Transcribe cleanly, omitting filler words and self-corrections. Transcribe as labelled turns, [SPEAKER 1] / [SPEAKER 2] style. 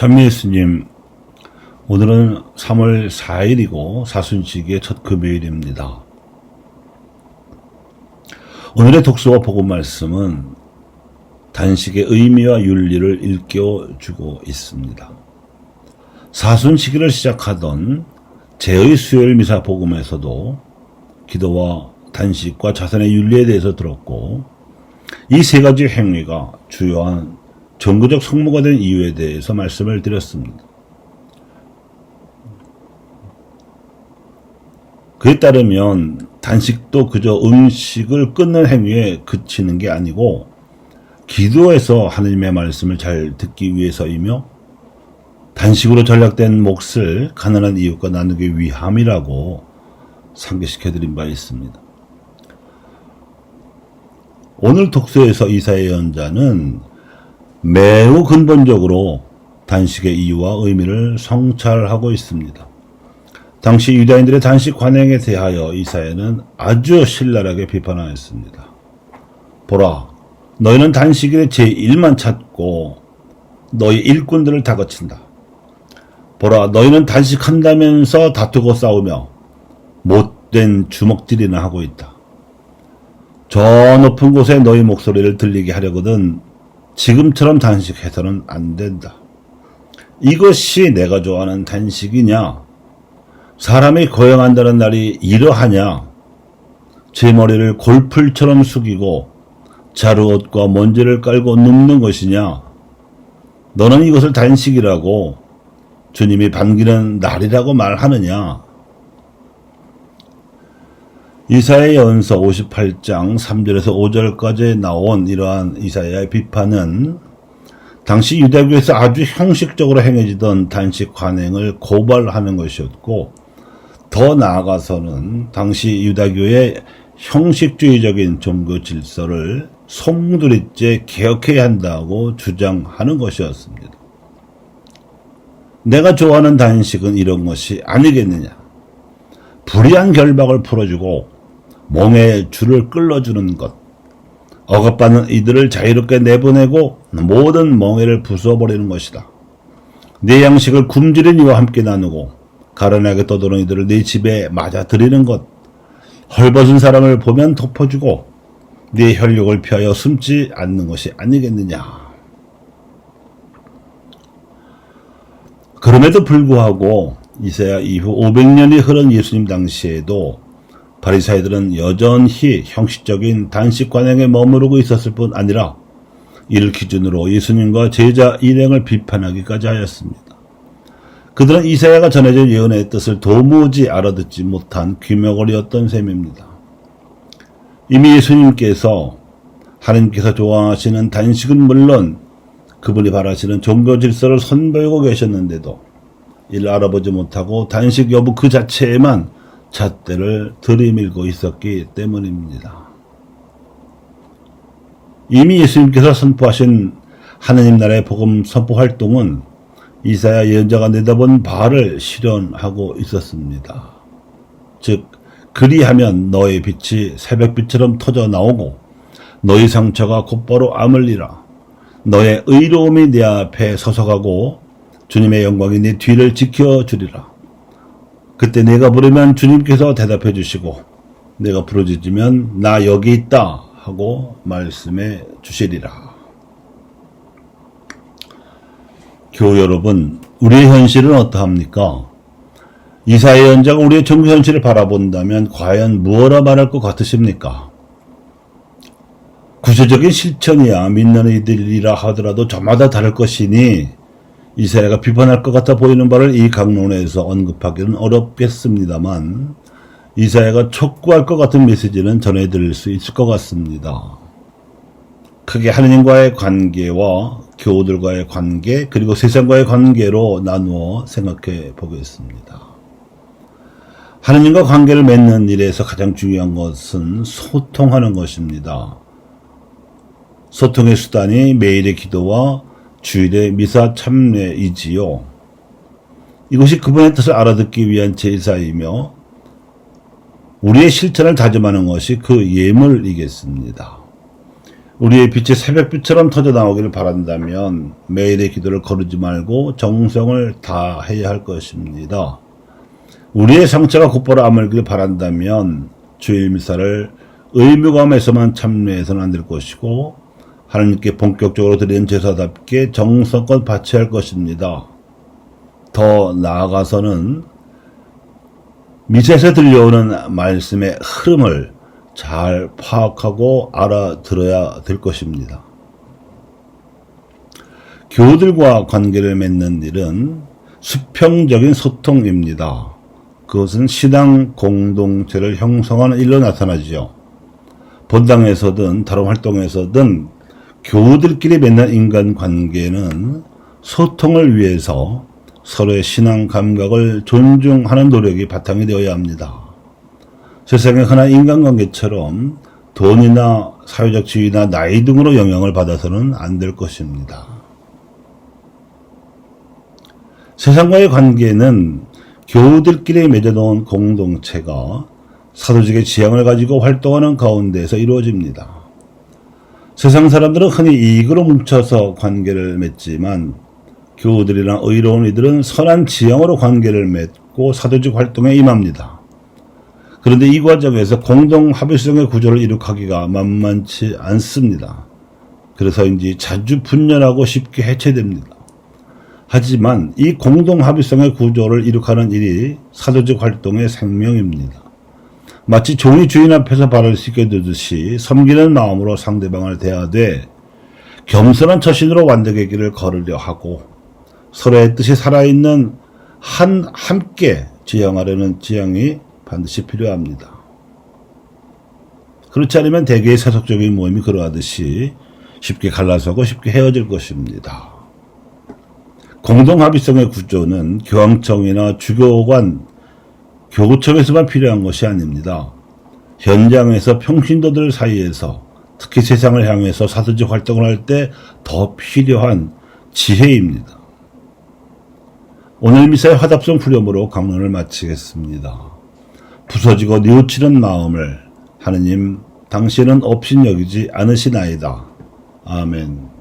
[SPEAKER 1] 참미예수님, 오늘은 3월 4일이고 사순절기의 첫 금요일입니다. 오늘의 독서와 복음 말씀은 단식의 의미와 윤리를 일깨워주고 있습니다. 사순절기를 시작하던 제의 수요일 미사 복음에서도 기도와 단식과 자선의 윤리에 대해서 들었고, 이 세 가지 행위가 주요한 정교적 성모가 된 이유에 대해서 말씀을 드렸습니다. 그에 따르면 단식도 그저 음식을 끊는 행위에 그치는 게 아니고 기도에서 하나님의 말씀을 잘 듣기 위해서이며 단식으로 전락된 몫을 가난한 이웃과 나누기 위함이라고 상기시켜드린 바 있습니다. 오늘 독서에서 이사야 예언자는 매우 근본적으로 단식의 이유와 의미를 성찰하고 있습니다. 당시 유다인들의 단식 관행에 대하여 이사야는 아주 신랄하게 비판하였습니다. 보라, 너희는 단식일에 제1만 찾고 너희 일꾼들을 다 거친다. 보라, 너희는 단식한다면서 다투고 싸우며 못된 주먹질이나 하고 있다. 저 높은 곳에 너희 목소리를 들리게 하려거든 지금처럼 단식해서는 안 된다. 이것이 내가 좋아하는 단식이냐? 사람이 고용한다는 날이 이러하냐? 제 머리를 골풀처럼 숙이고 자루옷과 먼지를 깔고 눕는 것이냐? 너는 이것을 단식이라고 주님이 반기는 날이라고 말하느냐? 이사야 연서 58장 3절에서 5절까지 나온 이러한 이사야의 비판은 당시 유대교에서 아주 형식적으로 행해지던 단식 관행을 고발하는 것이었고, 더 나아가서는 당시 유다교의 형식주의적인 종교 질서를 송두리째 개혁해야 한다고 주장하는 것이었습니다. 내가 좋아하는 단식은 이런 것이 아니겠느냐? 불의한 결박을 풀어주고 몽의 줄을 끌어주는 것, 억압받는 이들을 자유롭게 내보내고 모든 멍에를 부숴버리는 것이다. 내 양식을 굶주린 이와 함께 나누고 가련하게 떠도는 이들을 네 집에 맞아들이는 것, 헐벗은 사람을 보면 덮어주고 네 혈육을 피하여 숨지 않는 것이 아니겠느냐. 그럼에도 불구하고 이사야 이후 500년이 흐른 예수님 당시에도 바리사이들은 여전히 형식적인 단식 관행에 머무르고 있었을 뿐 아니라 이를 기준으로 예수님과 제자 일행을 비판하기까지 하였습니다. 그들은 이사야가 전해진 예언의 뜻을 도무지 알아듣지 못한 귀머거리였던 셈입니다. 이미 예수님께서 하나님께서 좋아하시는 단식은 물론 그분이 바라시는 종교 질서를 선보이고 계셨는데도 이를 알아보지 못하고 단식 여부 그 자체에만 잣대를 들이밀고 있었기 때문입니다. 이미 예수님께서 선포하신 하나님 나라의 복음 선포 활동은 이사야 예언자가 내다본 바를 실현하고 있었습니다. 즉, 그리하면 너의 빛이 새벽빛처럼 터져 나오고 너희 상처가 곧바로 아물리라. 너의 의로움이 네 앞에 서서가고 주님의 영광이 네 뒤를 지켜주리라. 그때 내가 부르면 주님께서 대답해 주시고 내가 부르짖으면 나 여기 있다 하고 말씀해 주시리라. 교우 여러분, 우리의 현실은 어떠합니까? 이사야 예언자가 우리의 종교 현실을 바라본다면 과연 무엇라 말할 것 같으십니까? 구체적인 실천이야 믿는 이들이라 하더라도 저마다 다를 것이니 이사야가 비판할 것 같아 보이는 바를 이 강론에서 언급하기는 어렵겠습니다만 이사야가 촉구할 것 같은 메시지는 전해드릴 수 있을 것 같습니다. 크게 하느님과의 관계와 교우들과의 관계 그리고 세상과의 관계로 나누어 생각해 보겠습니다. 하느님과 관계를 맺는 일에서 가장 중요한 것은 소통하는 것입니다. 소통의 수단이 매일의 기도와 주일의 미사 참례이지요. 이것이 그분의 뜻을 알아듣기 위한 제사이며 우리의 실천을 다짐하는 것이 그 예물이겠습니다. 우리의 빛이 새벽빛처럼 터져나오기를 바란다면 매일의 기도를 거르지 말고 정성을 다해야 할 것입니다. 우리의 상처가 곧바로 아물기를 바란다면 주일 미사를 의무감에서만 참여해서는 안 될 것이고 하나님께 본격적으로 드리는 제사답게 정성껏 바쳐야 할 것입니다. 더 나아가서는 미사에서 들려오는 말씀의 흐름을 잘 파악하고 알아들어야 될 것입니다. 교우들과 관계를 맺는 일은 수평적인 소통입니다. 그것은 신앙 공동체를 형성하는 일로 나타나지요. 본당에서든 다른 활동에서든 교우들끼리 맺는 인간관계는 소통을 위해서 서로의 신앙 감각을 존중하는 노력이 바탕이 되어야 합니다. 세상의 흔한 인간관계처럼 돈이나 사회적 지위나 나이 등으로 영향을 받아서는 안 될 것입니다. 세상과의 관계는 교우들끼리 맺어놓은 공동체가 사도직의 지향을 가지고 활동하는 가운데에서 이루어집니다. 세상 사람들은 흔히 이익으로 뭉쳐서 관계를 맺지만 교우들이나 의로운 이들은 선한 지향으로 관계를 맺고 사도직 활동에 임합니다. 그런데 이 과정에서 공동 합의성의 구조를 이룩하기가 만만치 않습니다. 그래서인지 자주 분열하고 쉽게 해체됩니다. 하지만 이 공동 합의성의 구조를 이룩하는 일이 사도직 활동의 생명입니다. 마치 종이 주인 앞에서 발을 씻겨두듯이 섬기는 마음으로 상대방을 대하되 겸손한 처신으로 완벽의 길을 걸으려 하고 서로의 뜻이 살아있는 함께 지향하려는 지향이 반드시 필요합니다. 그렇지 않으면 대개의 세속적인 모임이 그러하듯이 쉽게 갈라서고 쉽게 헤어질 것입니다. 공동합의성의 구조는 교황청이나 주교관, 교구청에서만 필요한 것이 아닙니다. 현장에서 평신도들 사이에서 특히 세상을 향해서 사도직 활동을 할 때 더 필요한 지혜입니다. 오늘 미사의 화답성 후렴으로 강론을 마치겠습니다. 부서지고 뉘우치는 마음을 하느님 당신은 업신여기지 않으시나이다. 아멘.